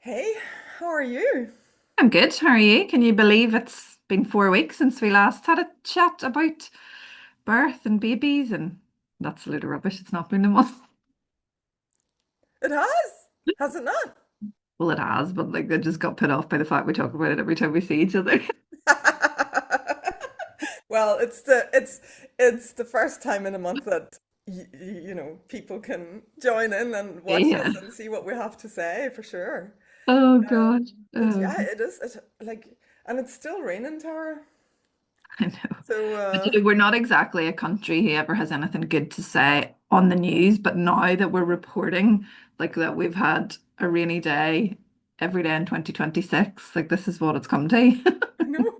Hey, how are you? I'm good. How are you? Can you believe it's been 4 weeks since we last had a chat about birth and babies? And that's a load of rubbish. It's not been a month. It has it not? Well, it has, but like I just got put off by the fact we talk about it every time we see each other. Well, it's the first time in a month that people can join in and watch us Yeah. and see what we have to say for sure. Oh God. But yeah, Oh, it is. And it's still raining, Tara. I know. So But you know, we're not exactly a country who ever has anything good to say on the news, but now that we're reporting like that we've had a rainy day every day in 2026, like this is what it's come to. I know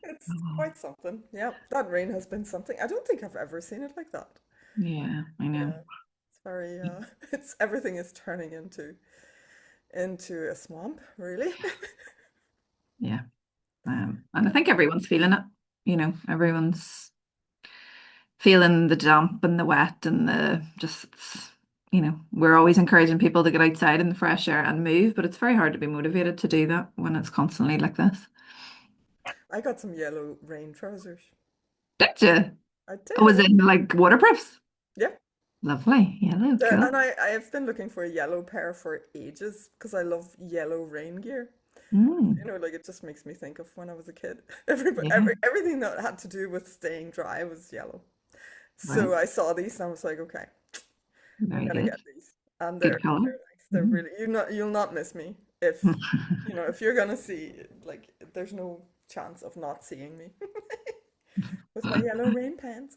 it's quite something. Yeah, that rain has been something. I don't think I've ever seen it like that. Yeah, I know. Yeah, it's very. It's everything is turning into a swamp, really. Yeah. And I think everyone's feeling it. Everyone's feeling the damp and the wet and the just, we're always encouraging people to get outside in the fresh air and move, but it's very hard to be motivated to do that when it's constantly like this. I got some yellow rain trousers. Did you? I Oh, was did. it like waterproofs? Yeah. Lovely. Yellow, cool. And I have been looking for a yellow pair for ages because I love yellow rain gear. Mm, Like it just makes me think of when I was a kid. yeah, Everything that had to do with staying dry was yellow. right. So I saw these and I was like, okay, I'm Very gonna good. get these. And Good color. they're nice. They're Mm. really you'll not miss me if you're gonna see like there's no chance of not seeing me with my yellow rain pants.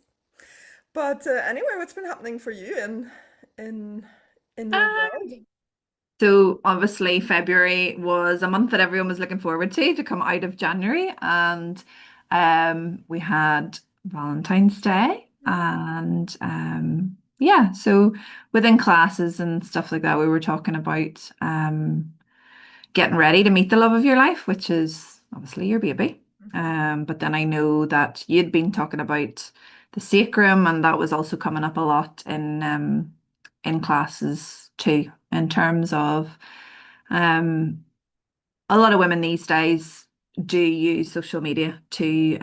But anyway, what's been happening for you in in your world? Um, So obviously February was a month that everyone was looking forward to come out of January, and we had Valentine's Day, and yeah, so within classes and stuff like that, we were talking about getting ready to meet the love of your life, which is obviously your baby. Mm-hmm. But then I know that you'd been talking about the sacrum, and that was also coming up a lot in classes too, in terms of um, a lot of women these days do use social media to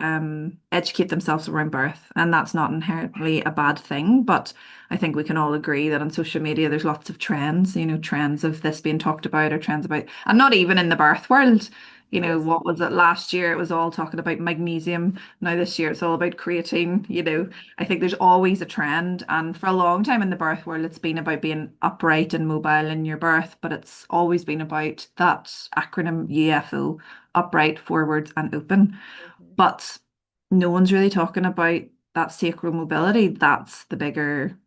educate themselves around birth, and that's not inherently a bad thing. But I think we can all agree that on social media, there's lots of trends, trends of this being talked about or trends about, and not even in the birth world. Yes. What was it last year? It was all talking about magnesium. Now this year it's all about creatine. I think there's always a trend, and for a long time in the birth world, it's been about being upright and mobile in your birth, but it's always been about that acronym UFO, upright, forwards, and open. Mm-hmm. But no one's really talking about that sacral mobility. That's the bigger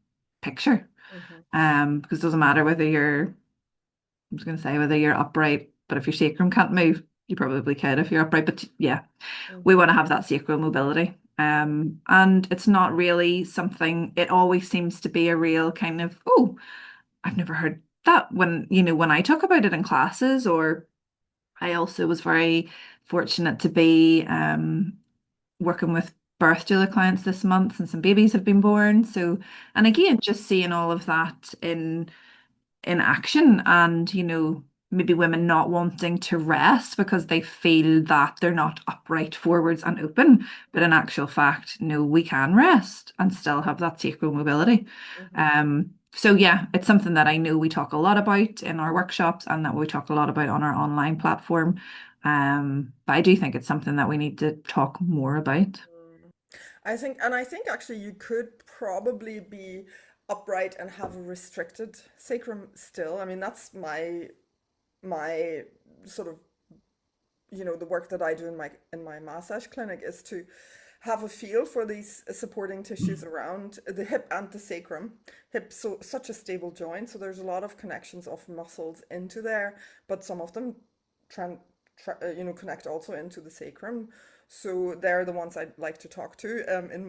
picture. Mm-hmm. Because it doesn't matter whether I was going to say whether you're upright, but if your sacrum can't move, you probably could if you're upright. But yeah, we Mm-hmm. want to have that sacral mobility. And it's not really something, it always seems to be a real kind of, oh, I've never heard that when I talk about it in classes, or I also was very fortunate to be working with birth doula clients this month, and some babies have been born. So, and again, just seeing all of that in action, and maybe women not wanting to rest because they feel that they're not upright, forwards, and open. But in actual fact, no, we can rest and still have that sacral mobility. Mm-hmm. So yeah, it's something that I know we talk a lot about in our workshops and that we talk a lot about on our online platform. But I do think it's something that we need to talk more about. Mm. I think actually you could probably be upright and have a restricted sacrum still. I mean, that's my sort of the work that I do in my massage clinic is to have a feel for these supporting tissues around the hip and the sacrum. Hip so such a stable joint, so there's a lot of connections of muscles into there, but some of them connect also into the sacrum. So they're the ones I'd like to talk to in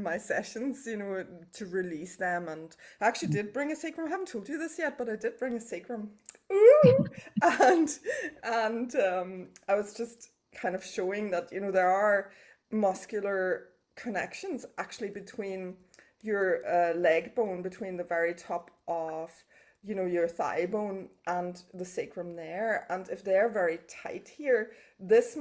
my sessions, to release them. And I actually did bring a sacrum. I haven't told you this yet, but I did bring a sacrum. Ooh! And I was just kind of showing that, there are muscular connections actually between your leg bone, between the very top of you know, your thigh bone and the sacrum there. And if they're very tight here, this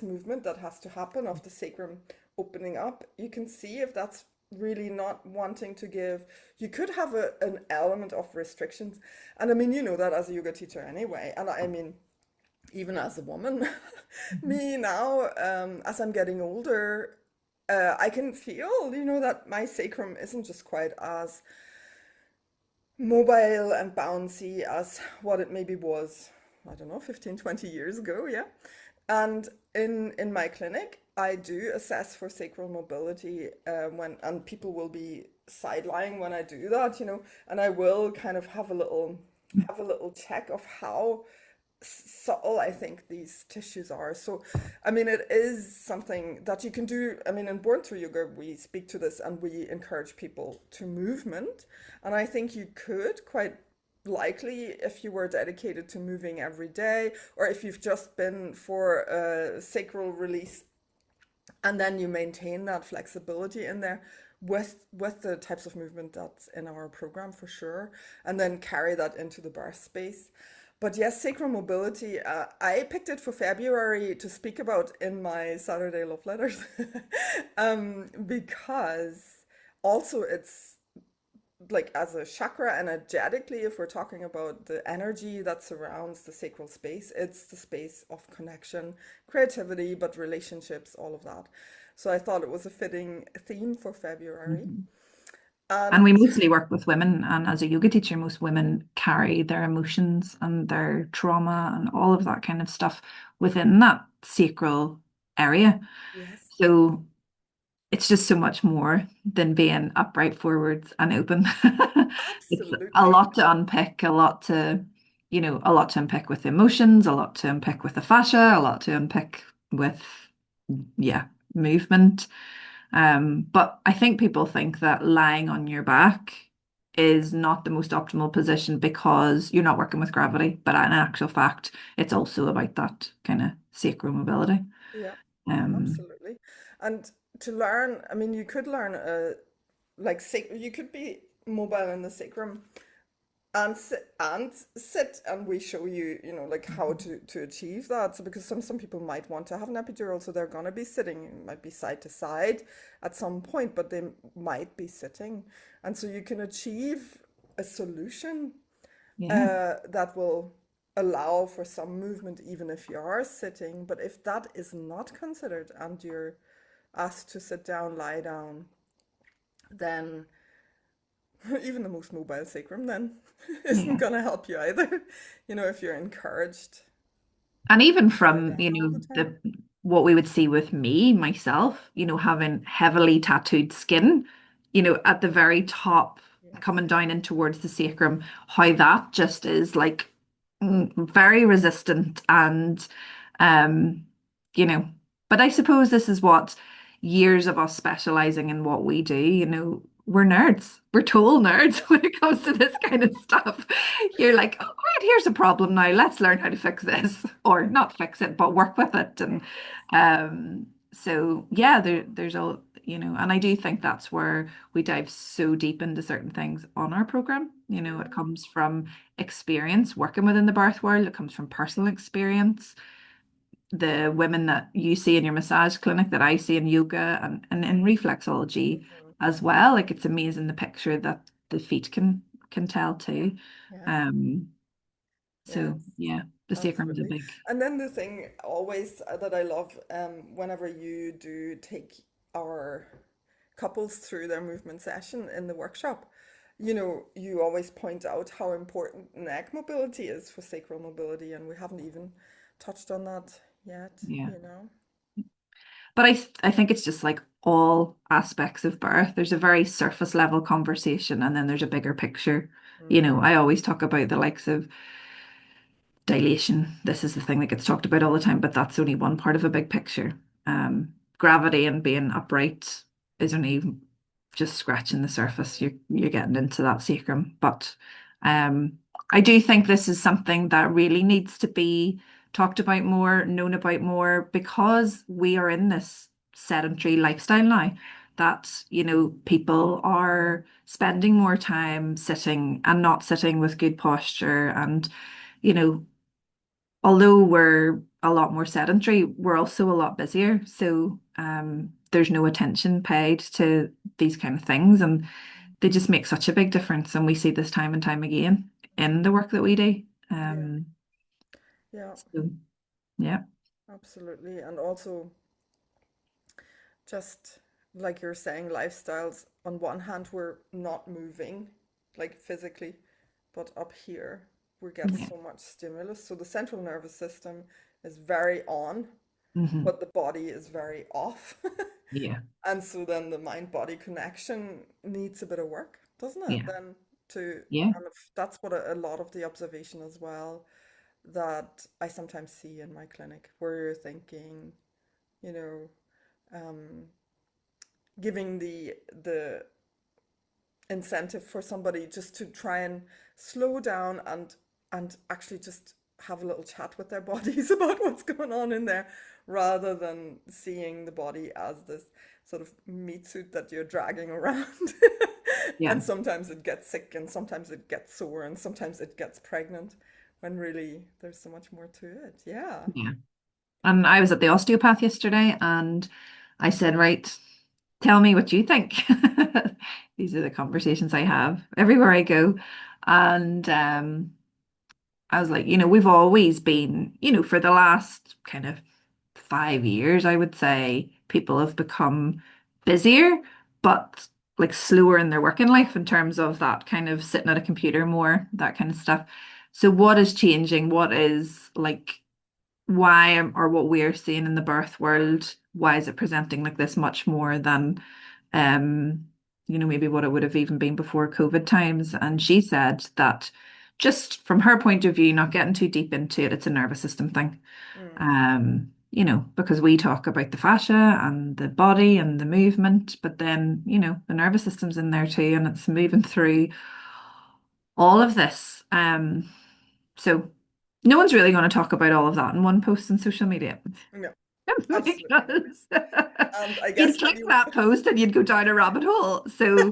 movement that has to happen of the sacrum opening up, you can see if that's really not wanting to give. You could have an element of restrictions. And I mean, you know that as a yoga teacher anyway. And I mean, even as a woman, Mhm. me now, as I'm getting older, I can feel, you know, that my sacrum isn't just quite as mobile and bouncy as what it maybe was, I don't know, 15, 20 years ago, yeah. And in my clinic, I do assess for sacral mobility when and people will be side lying when I do that, you know, and I will kind of have a little check of how subtle I think these tissues are. So, I mean, it is something that you can do. I mean, in Born Through Yoga, we speak to this and we encourage people to movement. And I think you could quite likely, if you were dedicated to moving every day, or if you've just been for a sacral release and then you maintain that flexibility in there with the types of movement that's in our program for sure, and then carry that into the birth space. But yes, sacral mobility, I picked it for February to speak about in my Saturday love letters because also it's like as a chakra energetically, if we're talking about the energy that surrounds the sacral space, it's the space of connection, creativity, but relationships, all of that. So I thought it was a fitting theme for February. Mhm. And And we mostly work with women, and as a yoga teacher, most women carry their emotions and their trauma and all of that kind of stuff within that sacral area. yes, So it's just so much more than being upright forwards and open. It's a absolutely. lot to unpick, a lot to, a lot to unpick with emotions, a lot to unpick with the fascia, a lot to unpick with, yeah, movement. But I think people think that lying on your back is not the most optimal position because you're not working with gravity. But in actual fact, it's also about that kind of sacral mobility. Yeah, Um, absolutely. And to learn, I mean, you could learn you could be mobile in the sacrum and sit, and we show you, you know, like how to achieve that. So because some people might want to have an epidural, so they're gonna be sitting, it might be side to side at some point, but they might be sitting, and so you can achieve a solution yeah. that will allow for some movement even if you are sitting. But if that is not considered and you're asked to sit down, lie down, then even the most mobile sacrum then isn't Yeah. going to help you either. You know, if you're encouraged And even to lie from, down all the time. the what we would see with me, myself, having heavily tattooed skin, at the very top, Yes. coming down in towards the sacrum, how that just is like very resistant and um, you know, but I suppose this is what years of us specializing in what we do, we're nerds. We're total nerds Yeah. when it comes to this kind of stuff. You're like, oh, right, here's a problem now. Let's learn how to fix this, or not fix it, but work with it. And Yes. so yeah, there's a, and I do think that's where we dive so deep into certain things on our program. It Yeah. comes from experience working within the birth world. It comes from personal experience. The women that you see in your massage clinic that I see in yoga and in reflexology Mhm. as well. Like it's amazing the picture that the feet can tell too. Yes. Um, Yes. so yeah, the sacrum is a Absolutely. big, And then the thing always that I love, whenever you do take our couples through their movement session in the workshop, you know, you always point out how important neck mobility is for sacral mobility, and we haven't even touched on that yet, yeah. you know. But I think it's just like all aspects of birth. There's a very surface level conversation and then there's a bigger picture. Mm, I always talk about the likes of dilation. This is the thing that gets talked about all the time, but that's only one part of a big picture. Gravity and being upright is only just scratching the surface. You're getting into that sacrum. But um, I do think this is something that really needs to be talked about more, known about more, because we are in this sedentary lifestyle now. that, people are spending more time sitting and not sitting with good posture. And, you know, although we're a lot more sedentary, we're also a lot busier. So there's no attention paid to these kind of things. And they just make such a big difference. And we see this time and time again in the work that we do. Yeah. Um, Yeah, so yeah. absolutely. And also, just like you're saying, lifestyles, on one hand, we're not moving, like physically, but up here, we get Yeah. so much stimulus. So the central nervous system is very on, Hmm. but the body is very off. Yeah. And so then the mind-body connection needs a bit of work, doesn't it? Yeah. Then to Yeah. kind of, that's what a lot of the observation as well that I sometimes see in my clinic, where you're thinking, you know, um, giving the incentive for somebody just to try and slow down and actually just have a little chat with their bodies about what's going on in there, rather than seeing the body as this sort of meat suit that you're dragging around. Yeah. And sometimes it gets sick, and sometimes it gets sore, and sometimes it gets pregnant, when really there's so much more to it. Yeah. Yeah. And I was at the osteopath yesterday and I said, right, tell me what you think. These are the conversations I have everywhere I go. And I was like, we've always been, for the last kind of 5 years, I would say, people have become busier, but like slower in their working life in terms of that kind of sitting at a computer more, that kind of stuff. So what is changing? What is like or what we're seeing in the birth world, why is it presenting like this much more than um maybe what it would have even been before COVID times? And she said that just from her point of view, not getting too deep into it, it's a nervous system thing. Mm, Because we talk about the fascia and the body and the movement, but then, the nervous system's in there too, and it's moving through all of this. So no one's really going to talk about all of that in one post on social media. yeah, absolutely not. Because And I you'd guess when click you, that post and you'd go down a rabbit hole. So I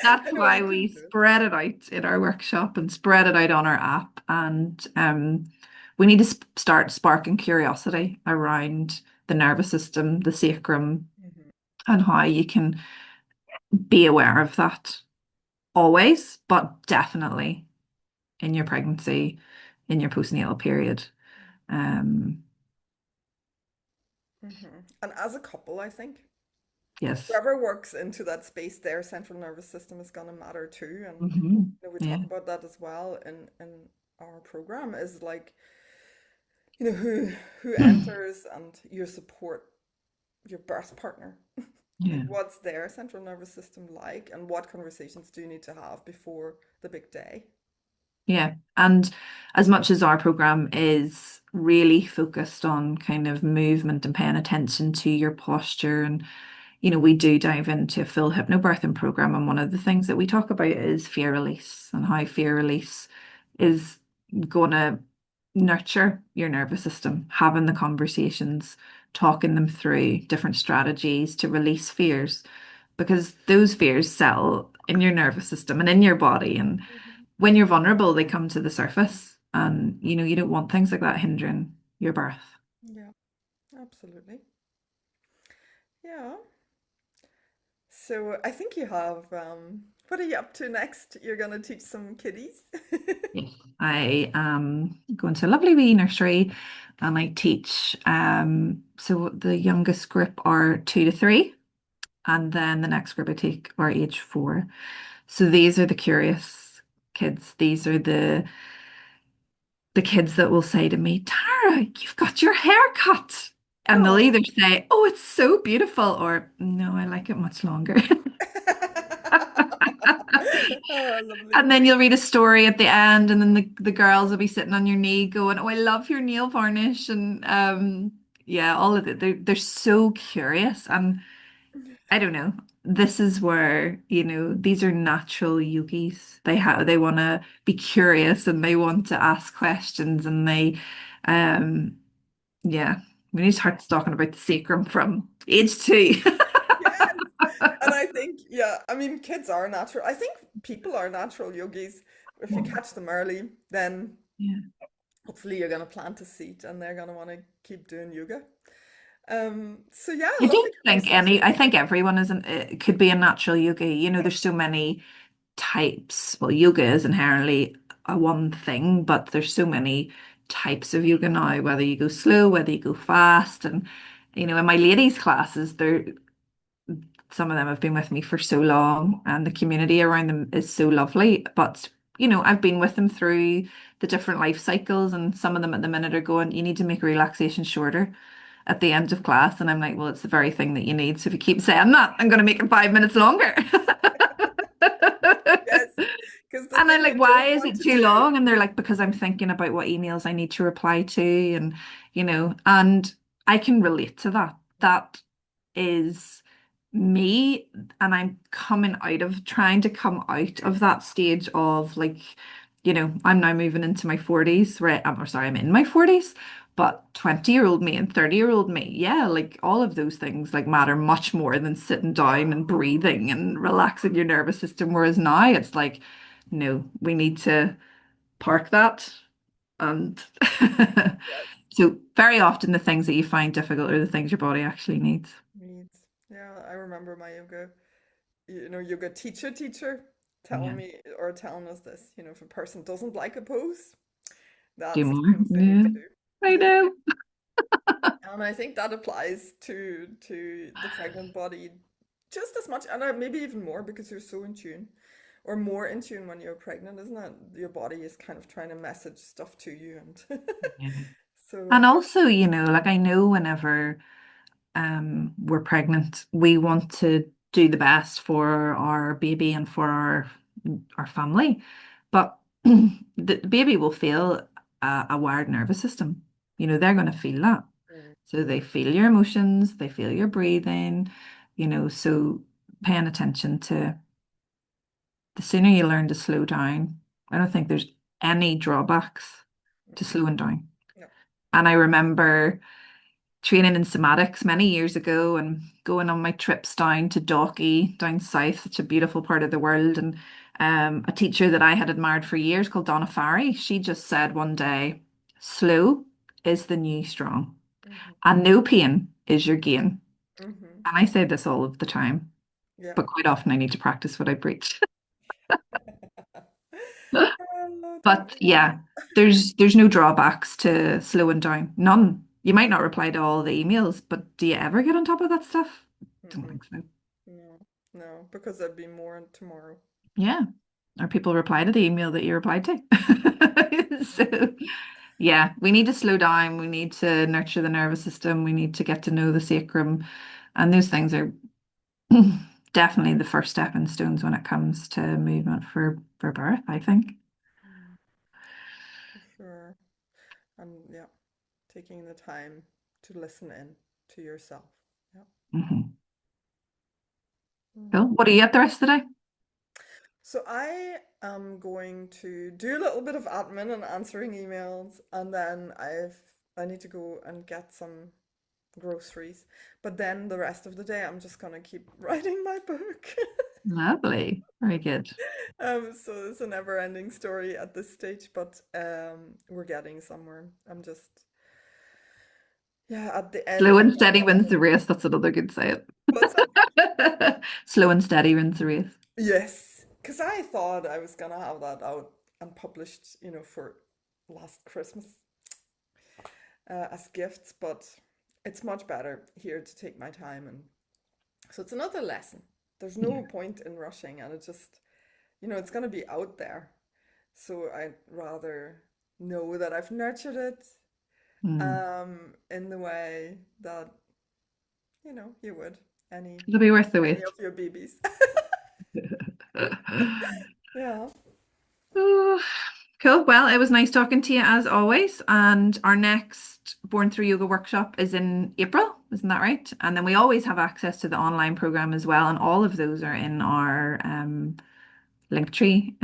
that's know I why we couldn't do it. spread it out in our workshop and spread it out on our app. And we need to start sparking curiosity around the nervous system, the sacrum, Mhm. and how you can be aware of that always, but definitely in your pregnancy, in your postnatal period. Um, And as a couple, I think yes. whoever works into that space, their central nervous system is going to matter too. And Hmm. we talk Yeah. about that as well in our program. Is like, who enters and your support, your birth partner. Like, Yeah. what's their central nervous system like, and what conversations do you need to have before the big day? Yeah. And as much as our program is really focused on kind of movement and paying attention to your posture, and we do dive into a full hypnobirthing program. And one of the things that we talk about is fear release and how fear release is going to nurture your nervous system, having the conversations, talking them through different strategies to release fears, because those fears settle in your nervous system and in your body. And Mhm. when you're vulnerable, they come to the surface. And you don't want things like that hindering your birth. Yeah, absolutely. Yeah. So I think you have, what are you up to next? You're going to teach some kiddies? Yes, I am going to a lovely wee nursery and I teach so the youngest group are 2 to 3, and then the next group I take are age 4. So these are the curious kids. These are the kids that will say to me, Tara, you've got your hair cut. And they'll Oh. either say, oh, it's so beautiful, or no, I like it much longer. Oh, lovely. And then you'll read a story at the end, and then the girls will be sitting on your knee going, oh, I love your nail varnish. And yeah, all of it. They're so curious. And I don't know. This is where, these are natural yogis. They want to be curious and they want to ask questions, and um yeah, we need to start talking about the sacrum from age 2. Yes. And I think, yeah, I mean, kids are natural. I think people are natural yogis. If you catch them early, then Yeah. hopefully you're going to plant a seed and they're going to want to keep doing yoga. So yeah, I lovely don't think conversation. any, I think everyone is could be a natural yogi. There's so many types. Well, yoga is inherently a one thing, but there's so many types of yoga now, whether you go slow, whether you go fast. And, in my ladies' classes, some of them have been with me for so long, and the community around them is so lovely. But, I've been with them through the different life cycles, and some of them at the minute are going, you need to make relaxation shorter at the end of class. And I'm like, well, it's the very thing that you need. So if you keep saying that, I'm going to make it 5 minutes longer. Yes, because the And I'm thing like, you why don't is want it to too do, long? And they're like, because I'm thinking about what emails I need to reply to. And I can relate to that. That is me. And I'm trying to come out of that stage of like, I'm now moving into my 40s, right? I'm sorry, I'm in my 40s. But 20-year-old me and 30-year-old me, yeah, like all of those things like matter much more than sitting down and breathing and relaxing your nervous system. Whereas now it's like, no, we need to park that. And yes, so very often the things that you find difficult are the things your body actually needs. needs. Yeah, I remember my yoga teacher telling Yeah. me or telling us this, if a person doesn't like a pose, Do that's the more. pose they need Yeah. to do. I Yeah. know. And I think that applies to the pregnant body just as much, and maybe even more because you're so in tune, or more in tune when you're pregnant, isn't it? Your body is kind of trying to message stuff to you, and Yeah. so And also, like I know whenever we're pregnant, we want to do the best for our baby and for our family. But the baby will feel a wired nervous system. They're going to feel that. mm, So they feel your emotions, they feel your breathing, so paying attention to the sooner you learn to slow down, I don't think there's any drawbacks to mm, slowing down. no. And I remember training in somatics many years ago and going on my trips down to Dalkey, down south, such a beautiful part of the world. And a teacher that I had admired for years called Donna Farry, she just said one day, slow is the new strong, Hmm. and no pain is your gain. Hmm. And I say this all of the time, Yeah. but quite often I need to practice what I preach. Don't But we all? yeah, there's no drawbacks to slowing down. None. You might not reply to all the emails, but do you ever get on top of that stuff? Don't Mm-mm. think so. No, no, because there'd be more in tomorrow. Yeah. Or people reply to the email that you replied to. So yeah, we need to slow down. We need to nurture the nervous system. We need to get to know the sacrum. And those things are definitely the first stepping stones when it comes to movement for birth, I think. Mm, for sure. And yeah, taking the time to listen in to yourself. Yeah. Hmm. Cool. Mm. What are you at the rest of the day? So I am going to do a little bit of admin and answering emails, and then I need to go and get some groceries. But then the rest of the day, I'm just gonna keep writing my book. Lovely. Very good. So it's a never-ending story at this stage, but we're getting somewhere. I'm just, yeah, at the Slow end and of steady wins the race. That's another good saying. what's that? Slow and steady wins the race. Yes, because I thought I was gonna have that out and published, for last Christmas as gifts, but it's much better here to take my time, and so it's another lesson. There's no Yeah. point in rushing, and it just, it's gonna be out there. So I'd rather know that I've nurtured it Mm. in the way that, you would any It'll be worth the any wait. of your babies. Yeah. Oh, cool. Well, it was nice talking to you as always. And our next Born Through Yoga workshop is in April, isn't that right? And then we always have access to the online program as well. And all of those are in our Linktree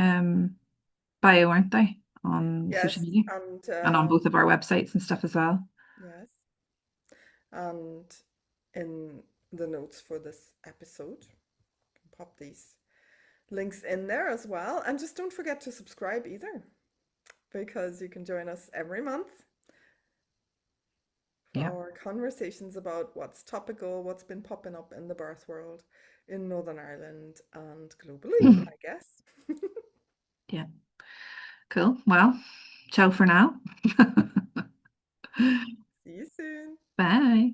bio, aren't they? On social Yes, media and and on both of our websites and stuff as well. yes, and in the notes for this episode. pop these links in there as well. And just don't forget to subscribe either, because you can join us every month for Yeah. our conversations about what's topical, what's been popping up in the birth world in Northern Ireland and globally, I guess. Yeah. Cool. Well, ciao for now. See you soon. Bye.